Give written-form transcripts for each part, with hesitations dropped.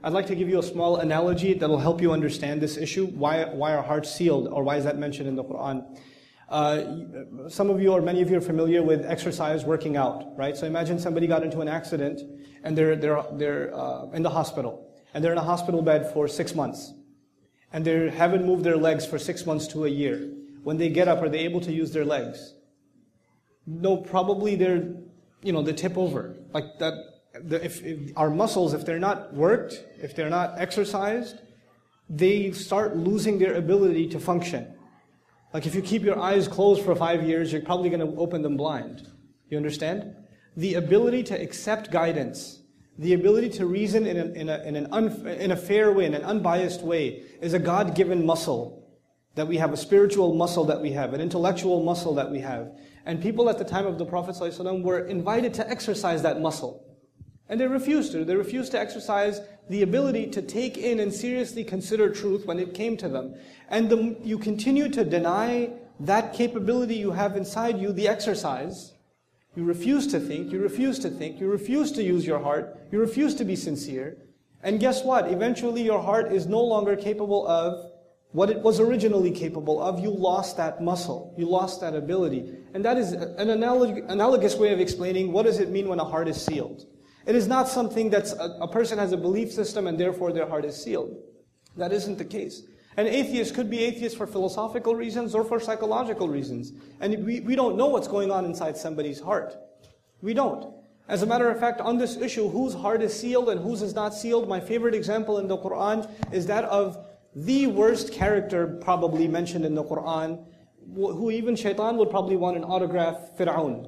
I'd like to give you a small analogy that will help you understand this issue. Why are hearts sealed, or why is that mentioned in the Quran? Some of you or many of you are familiar with exercise, working out, right? So imagine somebody got into an accident and they're in the hospital, and they're in a hospital bed for 6 months, and they haven't moved their legs for 6 months to a year. When they get up, are they able to use their legs? No, probably they tip over like that. If our muscles, if they're not worked, if they're not exercised, they start losing their ability to function. Like if you keep your eyes closed for 5 years, you're probably going to open them blind. You understand? The ability to accept guidance, the ability to reason in a fair way, in an unbiased way, is a God-given muscle that we have, a spiritual muscle that we have, an intellectual muscle that we have. And people at the time of the Prophet ﷺ were invited to exercise that muscle. And they refused to. They refused to exercise the ability to take in and seriously consider truth when it came to them. And you continue to deny that capability you have inside you, the exercise. You refuse to think, you refuse to think, you refuse to use your heart, you refuse to be sincere. And guess what? Eventually your heart is no longer capable of what it was originally capable of. You lost that muscle. You lost that ability. And that is an analogous way of explaining what does it mean when a heart is sealed. It is not something that's a person has a belief system and therefore their heart is sealed. That isn't the case. An atheist could be atheist for philosophical reasons or for psychological reasons. And we don't know what's going on inside somebody's heart. We don't. As a matter of fact, on this issue, whose heart is sealed and whose is not sealed, my favorite example in the Quran is that of the worst character probably mentioned in the Quran, who even shaitan would probably want an autograph, Fir'aun,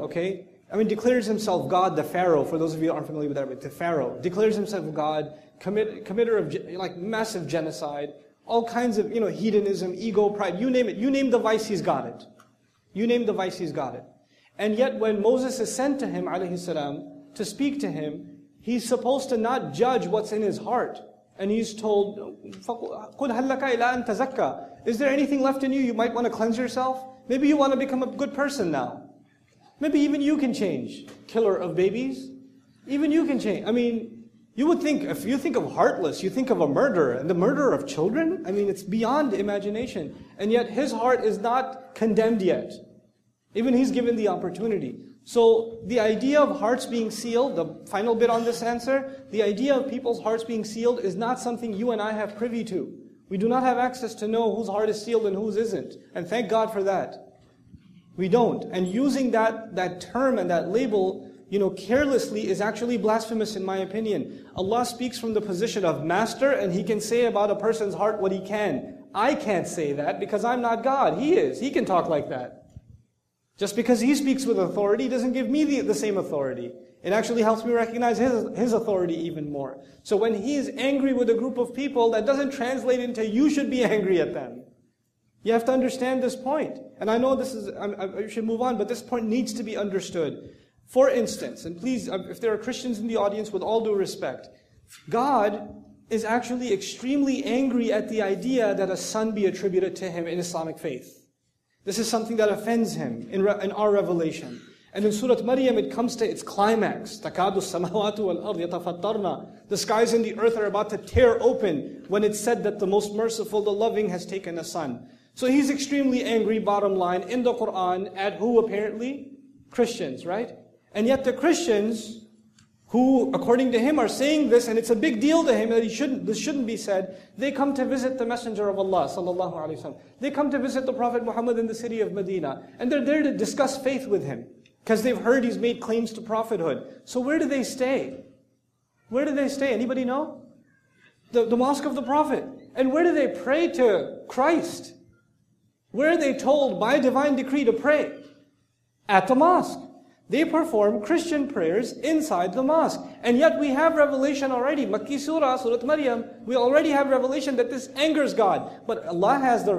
okay? I mean, declares himself God, the Pharaoh, for those of you who aren't familiar with Arabic, the Pharaoh, declares himself God, committer of massive genocide, all kinds of, hedonism, ego, pride, you name it. You name the vice, he's got it. You name the vice, he's got it. And yet when Moses is sent to him, alayhi salam, to speak to him, he's supposed to not judge what's in his heart. And he's told, قُلْ هَلْ لَكَ إِلَىٰ أَن تَزَكَّى. Is there anything left in you? You might want to cleanse yourself. Maybe you want to become a good person now. Maybe even you can change. Killer of babies. Even you can change. I mean, you would think, if you think of heartless, you think of a murderer, and the murderer of children? I mean, it's beyond imagination. And yet his heart is not condemned yet. Even he's given the opportunity. So the idea of hearts being sealed, the final bit on this answer, the idea of people's hearts being sealed is not something you and I have privy to. We do not have access to know whose heart is sealed and whose isn't. And thank God for that. We don't. And using that term and that label, carelessly is actually blasphemous in my opinion. Allah speaks from the position of master, and He can say about a person's heart what He can. I can't say that because I'm not God. He is. He can talk like that. Just because He speaks with authority doesn't give me the same authority. It actually helps me recognize His authority even more. So when He is angry with a group of people, that doesn't translate into you should be angry at them. You have to understand this point. And I know I should move on, but this point needs to be understood. For instance, and please, if there are Christians in the audience, with all due respect, God is actually extremely angry at the idea that a son be attributed to Him in Islamic faith. This is something that offends Him in our revelation. And in Surah Maryam, it comes to its climax. تَكَادُ السَّمَاوَاتُ وَالْأَرْضِ يَتَفَطَّرْنَ. The skies and the earth are about to tear open when it's said that the most merciful, the loving, has taken a son. So He's extremely angry, bottom line, in the Quran, at who apparently? Christians, right? And yet the Christians, who, according to Him, are saying this, and it's a big deal to Him that this shouldn't be said, they come to visit the Messenger of Allah, sallallahu alaihi wasallam. They come to visit the Prophet Muhammad in the city of Medina, and they're there to discuss faith with him, because they've heard he's made claims to prophethood. So where do they stay? Where do they stay? Anybody know? The Mosque of the Prophet. And where do they pray to Christ? Where are they told by divine decree to pray? At the mosque. They perform Christian prayers inside the mosque. And yet we have revelation already. Makki Surah, Surah Maryam, we already have revelation that this angers God. But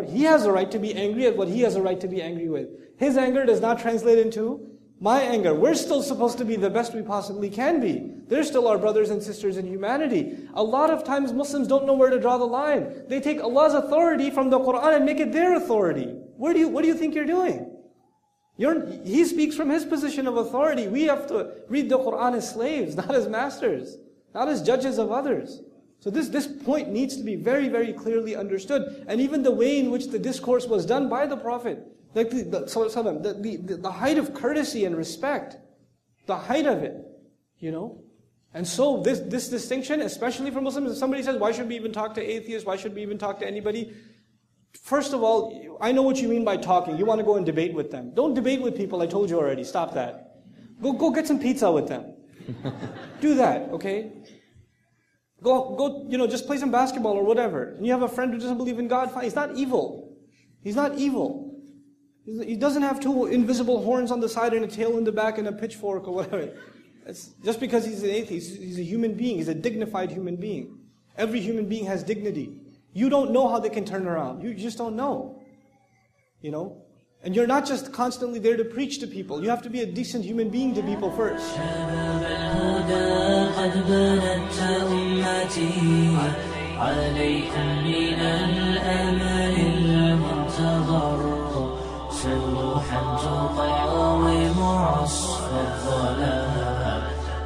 He has the right to be angry at what He has a right to be angry with. His anger does not translate into my anger. We're still supposed to be the best we possibly can be. They're still our brothers and sisters in humanity. A lot of times Muslims don't know where to draw the line. They take Allah's authority from the Quran and make it their authority. What do you think you're doing? He speaks from His position of authority. We have to read the Quran as slaves, not as masters. not as judges of others. So this point needs to be very, very clearly understood. And even the way in which the discourse was done by the Prophet, like the height of courtesy and respect, the height of it, you know. And so this distinction, especially for Muslims, if somebody says, why should we even talk to atheists, why should we even talk to anybody? First of all, I know what you mean by talking. You want to go and debate with them. Don't debate with people, I told you already, stop that. Go get some pizza with them. Do that, okay? Go, just play some basketball or whatever. And you have a friend who doesn't believe in God, fine. He's not evil. He's not evil. He doesn't have two invisible horns on the side and a tail in the back and a pitchfork or whatever. It's just because he's an atheist, he's a human being. He's a dignified human being. Every human being has dignity. You don't know how they can turn around. You just don't know. You know? And you're not just constantly there to preach to people. You have to be a decent human being to people first.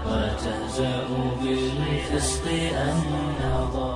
وتهزأ بالفسق النظر